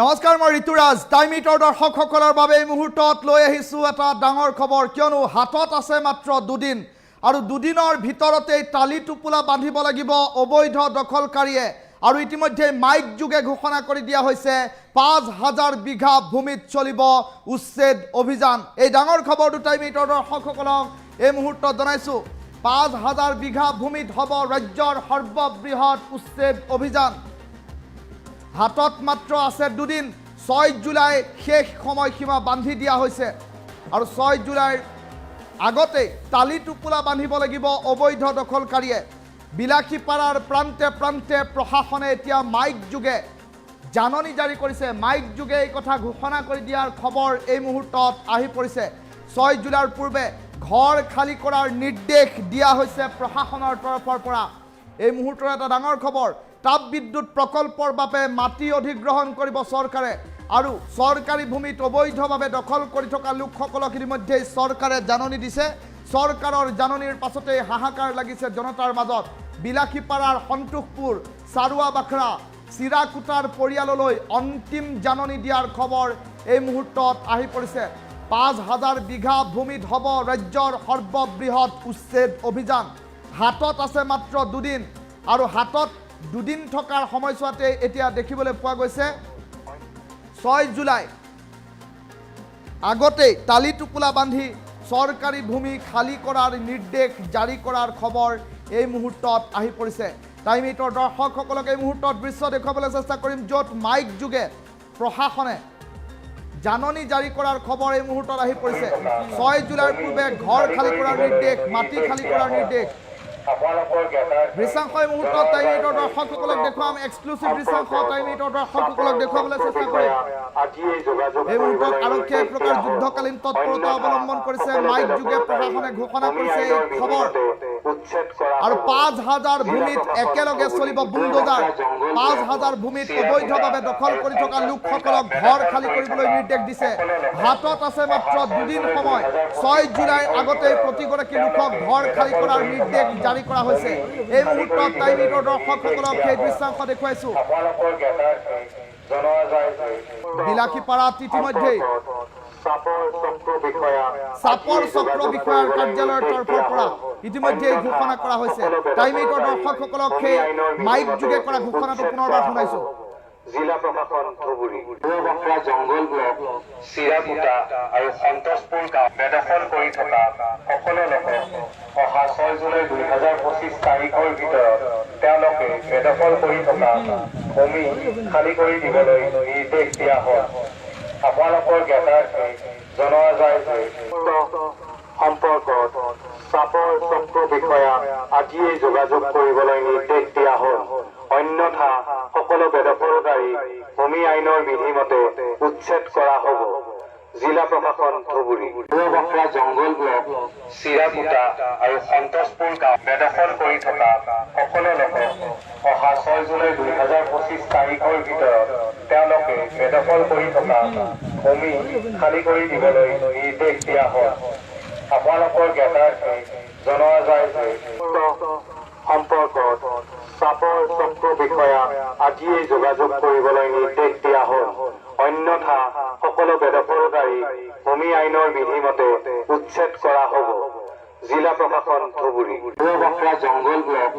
নমস্কাৰ মই ঋতুৰাজ টাইমিটৰ দৰ্শকসকলৰ বাবে এই মুহূৰ্তত লৈ আহিছোঁ এটা ডাঙৰ খবৰ কিয়নো হাতত আছে মাত্ৰ দুদিন আৰু দুদিনৰ ভিতৰতেই টালি টুপুলা বান্ধিব লাগিব অবৈধ দখলকাৰীয়ে আৰু ইতিমধ্যে মাইক যোগে ঘোষণা কৰি দিয়া হৈছে ৫,০০০ বিঘা ভূমিত চলিব উচ্ছেদ অভিযান। এই ডাঙৰ খবৰটো টাইমিটৰ দৰ্শকসকলক এই মুহূৰ্তত জনাইছোঁ। ৫,০০০ বিঘা ভূমিত হ'ব ৰাজ্যৰ সৰ্ববৃহৎ উচ্ছেদ অভিযান। হাতত মাত্ৰ আছে দুদিন। ৬ জুলাই শেষ সময়সীমা বান্ধি দিয়া হৈছে আৰু ৬ জুলাইৰ আগতে টালি টুপুলা বান্ধিব লাগিব অবৈধ দখলকাৰীয়ে। বিলাসীপাৰাৰ প্ৰান্তে প্ৰান্তে প্ৰশাসনে এতিয়া মাইক যোগে জাননী জাৰি কৰিছে। মাইক যোগে এই কথা ঘোষণা কৰি দিয়াৰ খবৰ এই মুহূৰ্তত আহি পৰিছে। ৬ জুলাইৰ পূৰ্বে ঘৰ খালী কৰাৰ নিৰ্দেশ দিয়া হৈছে প্ৰশাসনৰ তৰফৰ পৰা। এই মুহূৰ্তৰ এটা ডাঙৰ খবৰ, তাপ বিদ্যুৎ প্ৰকল্পৰ বাবে মাটি অধিগ্ৰহণ কৰিব চৰকাৰে আৰু চৰকাৰী ভূমিত অবৈধভাৱে দখল কৰি থকা লোকসকলক ইতিমধ্যে চৰকাৰে জাননী দিছে। চৰকাৰৰ জাননীৰ পাছতে হাহাকাৰ লাগিছে জনতাৰ মাজত। বিলাসীপাৰাৰ সন্তোষপুৰ, চাৰুৱা বাখৰা, চিৰাকুটাৰ পৰিয়াললৈ অন্তিম জাননী দিয়াৰ খবৰ এই মুহূৰ্তত আহি পৰিছে। ৫,০০০ বিঘা ভূমিত হ'ব ৰাজ্যৰ সৰ্ববৃহৎ উচ্ছেদ অভিযান। হাতত আছে মাত্ৰ দুদিন আৰু হাতত দুদিন থকাৰ সময়ছোৱাতে এতিয়া দেখিবলৈ পোৱা গৈছে ৬ জুলাই আগতেই টালি টুপুলা বান্ধি চৰকাৰী ভূমি খালী কৰাৰ নিৰ্দেশ জাৰি কৰাৰ খবৰ এই মুহূৰ্তত আহি পৰিছে। টাইমিটৰ দৰ্শকসকলক এই মুহূৰ্তত দৃশ্য দেখুৱাবলৈ চেষ্টা কৰিম য'ত মাইক যোগে প্ৰশাসনে জাননী জাৰি কৰাৰ খবৰ এই মুহূৰ্তত আহি পৰিছে। ৬ জুলাইৰ পূৰ্বে ঘৰ খালী কৰাৰ নিৰ্দেশ, মাটি খালী কৰাৰ নিৰ্দেশ। দৃশ্যাংশ এই মুহূৰ্তত টাইমিটৰ দৰ্শকসকলক দেখুৱাম। এক্সক্লুচিভ দৃশ্যাংশ টাইমিটৰ দৰ্শকসকলক দেখুৱাবলৈ চেষ্টা কৰিম। এই মুহূৰ্তত আৰক্ষীয়ে এক প্ৰকাৰ যুদ্ধকালীন তৎপৰতা অৱলম্বন কৰিছে। মাইক যোগে প্ৰশাসনে ঘোষণা কৰিছে এই খবৰ আৰু ৫,০০০ ভূমিত একেলগে চলিব বুলডোজাৰ। ৫,০০০ ভূমিত অবৈধভাৱে দখল কৰি থকা লোকসকলক ঘৰ খালী কৰিবলৈ নিৰ্দেশ দিছে। হাতত আছে মাত্ৰ দুদিন সময়। ৬ জুলাইৰ আগতেই প্ৰতিগৰাকী লোকক ঘৰ খালী কৰাৰ নিৰ্দেশ জাৰি কৰা হৈছে। এই মুহূৰ্তত টাইমিটৰ দৰ্শকসকলক সেই দৃশ্যাংশ দেখুৱাইছোঁ। বিলাসীপাৰাত ইতিমধ্যেই চাপৰ চক্ৰ বিষয়াৰ কাৰ্যালয়ৰ তৰফৰ পৰা ইতিমধ্যে ঘোষণা কৰা হৈছে। টাইমিটৰ দৰ্শকসকলক সেই মাইক যোগে কৰা ঘোষণাটো পুনৰবাৰ শুনাইছোঁ। জিলা প্ৰশাসন ধুবুৰী বাখৰা জংগল ব্লক চিৰাকুটা আৰু সন্তোষপুৰ গাঁও বেদখল কৰি থকা সকলো লোকক অহা ৬ জুলাই ২০২৫ তাৰিখৰ ভিতৰত তেওঁলোকে বেদখল কৰি থকা ভূমি খালী কৰি দিবলৈ নিৰ্দেশ দিয়া হয়। আপোনালোকৰ জ্ঞাতাৰ্থে জনোৱা যায় যে সম্পৰ্কত চাপৰ চক্ৰ বিষয়া আজিয়েই যোগাযোগ কৰিবলৈ নিৰ্দেশ দিয়া হ'ল। অন্যথা সকলো বেদখলকাৰী ভূমি আইনৰ বিধিমতে উচ্ছেদ কৰা হ'ব। জিলা প্ৰশাসন ধুবুৰী বাখৰা জংগল ব্লক চিৰাকুটা আৰু সন্তোষপুৰ গাঁও বেদখল কৰি থকা সকলো লোকক অহা ৬ জুলাই ২০২৫ তাৰিখৰ ভিতৰত তেওঁলোকে বেদখল কৰি থকা ভূমি খালী কৰি দিবলৈ নিৰ্দেশ দিয়া হয়। আপোনালোকৰ জ্ঞাতাৰ্থে জনোৱা যায় যে সম্পৰ্কত চাপৰ চক্ৰ বিষয়া আজিয়েই যোগাযোগ কৰিবলৈ নিৰ্দেশ দিয়া হ'ল। অন্যথা সকলো বেদখলকাৰী ভূমি আইনৰ বিধিমতে উচ্ছেদ কৰা হ'ব। জিলা প্ৰশাসন ধুবুৰী বাখৰা জংগল ব্লক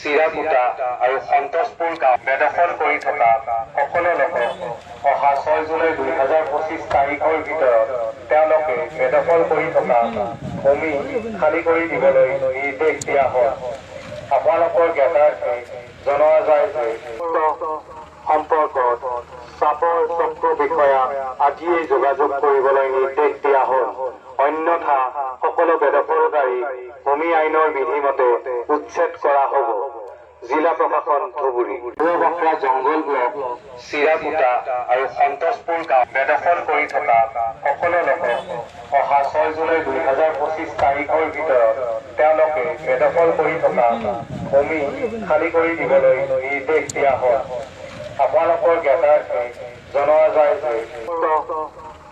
চিৰাকুটা আৰু সন্তোষপুৰ গাঁও বেদখল কৰি থকা সকলো লোকক অহা ৬ জুলাই ২০২৫ তাৰিখৰ ভিতৰত তেওঁলোকে বেদখল কৰি থকা ভূমি খালী কৰি দিবলৈ নিৰ্দেশ দিয়া হয়। আপোনালোকৰ জ্ঞাতাৰ্থে জনোৱা যায় যে সম্পৰ্কত চাপৰ চক্ৰ বিষয়া আজিয়েই যোগাযোগ কৰিবলৈ নিৰ্দেশ দিয়া হ'ল। অন্যথা সকলো বেদখলকাৰী ভূমি আইনৰ বিধিমতে উচ্ছেদ কৰা হ'ব। জিলা প্ৰশাসন ধুবুৰী বাখৰা জংগল ব্লক চিৰাকুটা আৰু সন্তোষপুৰ গাঁও বেদখল কৰি থকা সকলো লোকক অহা ৬ জুলাই ২০২৫ তাৰিখৰ ভিতৰত তেওঁলোকে বেদখল কৰি থকা ভূমি খালী কৰি দিবলৈ নিৰ্দেশ দিয়া হয়। আপোনালোকৰ জ্ঞাতাৰ্থে জনোৱা যায় যে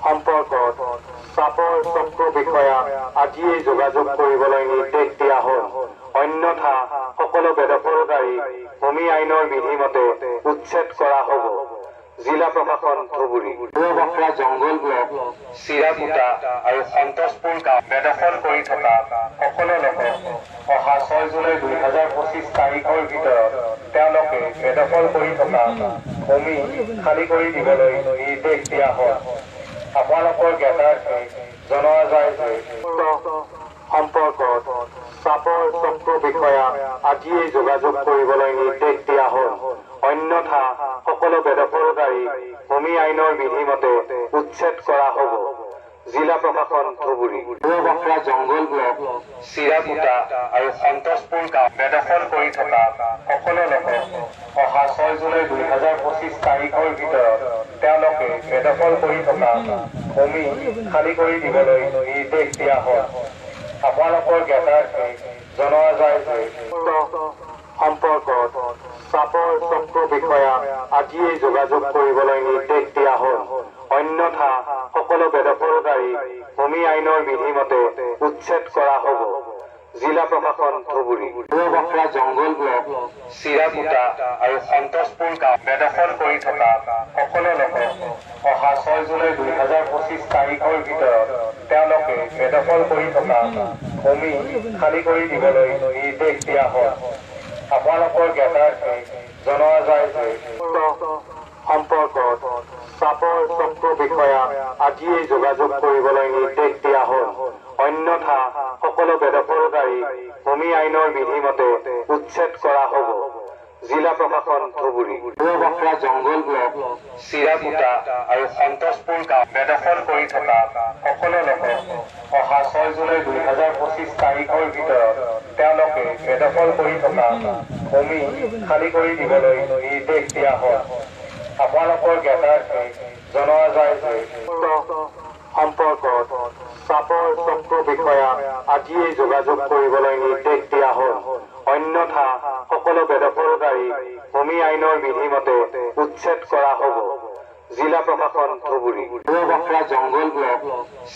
সম্পৰ্কত চাপৰ চক্ৰ বিষয়া আজিয়েই যোগাযোগ কৰিবলৈ নিৰ্দেশ দিয়া হ'ল। অন্যথা সকলো বেদখলকাৰী ভূমি আইনৰ বিধিমতে উচ্ছেদ কৰা হ'ব। জিলা প্ৰশাসন ধুবুৰী বখৰা জংগল ব্লক চিৰাকুটা আৰু সন্তোষপুৰ গাঁও বেদখল কৰি থকা সকলো লোকক অহা 6 জুলাই 2025 তাৰিখৰ ভিতৰত তেওঁলোকে বেদখল কৰি থকা ভূমি খালী কৰি দিবলৈ নিৰ্দেশ দিয়া হয়। আপোনালোকৰ জ্ঞাতাৰ্থে জনোৱা যায় যে সম্পৰ্কত চাপৰ চক্ৰ বিষয়া আজিয়েই যোগাযোগ কৰিবলৈ নিৰ্দেশ দিয়া হ'ল। অন্যথা সকলো বেদখলকাৰী ভূমি আইনৰ বিধিমতে উচ্ছেদ কৰা হ'ব। জিলা প্ৰশাসন ধুবুৰী বখৰা জংগল ব্লক চিৰাকুটা আৰু সন্তোষপুৰ গাঁও বেদখল কৰি থকা সকলো লোকক অহা 6 জুলাই 2025 তাৰিখৰ ভিতৰত তেওঁলোকে বেদখল কৰি থকা ভূমি খালী কৰি দিবলৈ নিৰ্দেশ দিয়া হয়। আপোনালোকৰ জ্ঞাতাৰ্থে জনোৱা যায় যে সম্পৰ্কত চাপৰ চক্ৰ বিষয়া আজিয়েই যোগাযোগ কৰিবলৈ নিৰ্দেশ দিয়া হ'ল। অন্যথা সকলো বেদখলকাৰী ভূমি আইনৰ বিধিমতে উচ্ছেদ কৰা হ'ব। জিলা প্ৰশাসন ধুবুৰী বখৰা জংগল ব্লক চিৰাকুটা আৰু সন্তোষপুৰ গাঁও বেদখল কৰি থকা সকলো লোকক অহা 6 জুলাই 2025 তাৰিখৰ ভিতৰত তেওঁলোকে বেদখল কৰি থকা ভূমি খালী কৰি দিবলৈ নিৰ্দেশ দিয়া হয়। আপোনালোকৰ জ্ঞাতাৰ্থে জনোৱা যায় যে সম্পৰ্কত চাপৰ চক্ৰ বিষয়া আজিয়েই যোগাযোগ কৰিবলৈ নিৰ্দেশ দিয়া হ'ল। অন্যথা সকলো বেদখলকাৰী ভূমি আইনৰ বিধিমতে উচ্ছেদ কৰা হ'ব। জিলা প্ৰশাসন ধুবুৰী বখৰা জংগল ব্লক চিৰাকুটা আৰু সন্তোষপুৰ গাঁও বেদখল কৰি থকা সকলো লোকক অহা 6 জুলাই 2025 তাৰিখৰ ভিতৰত তেওঁলোকে বেদখল কৰি থকা ভূমি খালী কৰি দিবলৈ নিৰ্দেশ দিয়া হয়। আপোনালোকৰ জ্ঞাতাৰ্থে জনোৱা যায় যে সম্পৰ্কত চাপৰ চক্ৰ বিষয়া আজিয়েই যোগাযোগ কৰিবলৈ নিৰ্দেশ দিয়া হ'ল। অন্যথা সকলো বেদখলকাৰী ভূমি আইনৰ বিধিমতে উচ্ছেদ কৰা হ'ব। জিলা প্ৰশাসন ধুবুৰী বখৰা জংগল ব্লক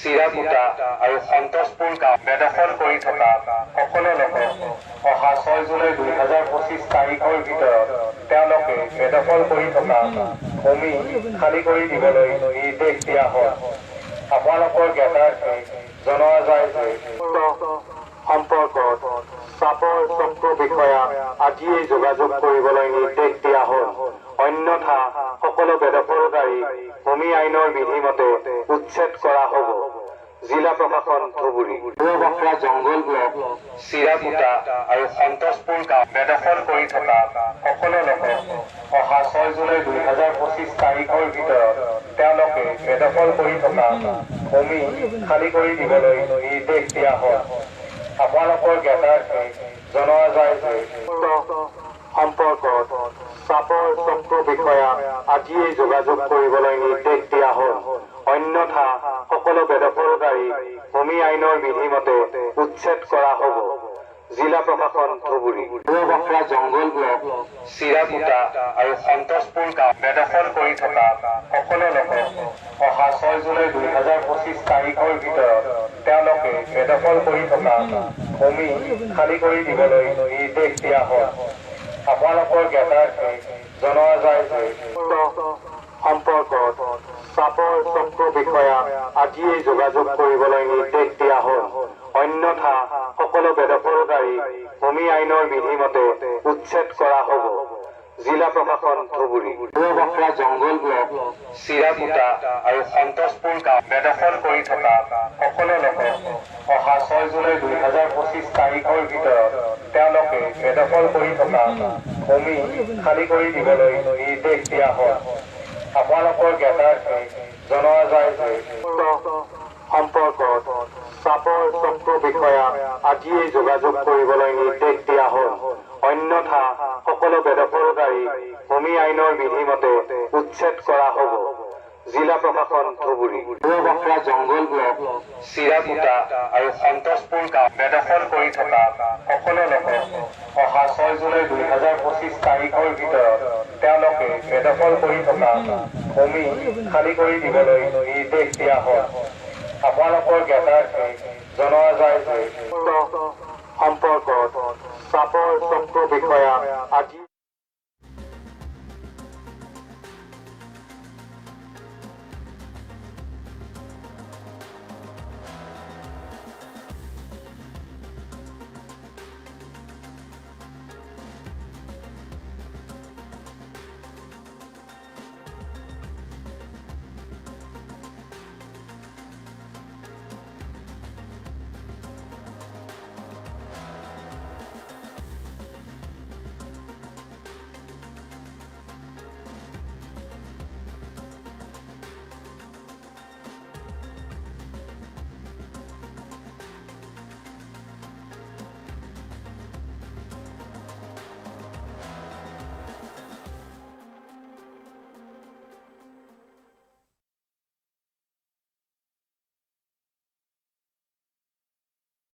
চিৰাকুটা আৰু সন্তোষপুৰ গাঁও বেদখল কৰি থকা সকলো লোকক অহা 6 জুলাই 2025 তাৰিখৰ ভিতৰত তেওঁলোকে বেদখল কৰি থকা ভূমি খালী কৰি দিবলৈ নিৰ্দেশ দিয়া হয়। আপোনালোকৰ জ্ঞাতাৰ্থে জনোৱা যায় যে সম্পৰ্কত চাপৰ চক্ৰ বিষয়া আজিয়েই যোগাযোগ কৰিবলৈ নিৰ্দেশ দিয়া হ'ল। অন্যথা সকলো বেদখলকাৰী ভূমি আইনৰ বিধিমতে উচ্ছেদ কৰা হ'ব। জিলা প্ৰশাসন ধুবুৰী বখৰা জংগল ব্লক চিৰাকুটা আৰু সন্তোষপুৰ গাঁও বেদখল কৰি থকা সকলো লোকক অহা 6 জুলাই 2025 তাৰিখৰ ভিতৰত তেওঁলোকে বেদখল কৰি থকা ভূমি খালী কৰি দিবলৈ নিৰ্দেশ দিয়া হয়। আপোনালোকৰ জ্ঞাতাৰ্থে জনোৱা যায় যে সম্পৰ্কত চাপৰ চক্ৰ বিষয়া আজিয়েই যোগাযোগ কৰিবলৈ নিৰ্দেশ দিয়া হ'ল। অন্যথা সকলো বেদখলকাৰী ভূমি আইনৰ বিধিমতে উচ্ছেদ কৰা হ'ব। জিলা প্ৰশাসন ধুবুৰী বখৰা জংগল ব্লক চিৰাকুটা আৰু সন্তোষপুৰ গাঁও বেদখল কৰি থকা সকলো লোকক অহা 6 জুলাই 2025 তাৰিখৰ ভিতৰত তেওঁলোকে বেদখল কৰি থকা ভূমি খালী কৰি দিবলৈ নিৰ্দেশ দিয়া হয়। আপোনালোকৰ জ্ঞাতাৰ্থে জনোৱা যায় যে সম্পৰ্কত চাপৰ চক্ৰ বিষয়া আজিয়েই যোগাযোগ কৰিবলৈ নিৰ্দেশ দিয়া হ'ল। অন্যথা সকলো বেদখলকাৰী ভূমি আইনৰ বিধিমতে উচ্ছেদ কৰা হ'ব। জিলা প্ৰশাসন ধুবুৰী বখৰা জংগল ব্লক চিৰাকুটা আৰু সন্তোষপুৰ গাঁও বেদখল কৰি থকা সকলো লোকক অহা 6 জুলাই 2025 তাৰিখৰ ভিতৰত তেওঁলোকে বেদখল কৰি থকা ভূমি খালী কৰি দিবলৈ নিৰ্দেশ দিয়া হয়। আপোনালোকৰ জ্ঞাতাৰ্থে জনোৱা যায় যে সম্পৰ্কত চাপৰ চক্ৰ বিষয়া আজিয়েই যোগাযোগ কৰিবলৈ নিৰ্দেশ দিয়া হ'ল। অন্যথা সকলো বেদখলকাৰী ভূমি আইনৰ বিধিমতে উচ্ছেদ কৰা হ'ব। জিলা প্ৰশাসন ধুবুৰী বখৰা জংগল ব্লক চিৰাকুটা আৰু সন্তোষপুৰ গাঁও বেদখল কৰি থকা সকলো লোকক অহা 6 জুলাই 2025 তাৰিখৰ ভিতৰত তেওঁলোকে বেদখল কৰি থকা ভূমি খালী কৰি দিবলৈ নিৰ্দেশ দিয়া হয়। আপোনালোকৰ জ্ঞাতাৰ্থে জনোৱা যায় যে সম্পৰ্কত চাপৰ চক্ৰ বিষয়া আজি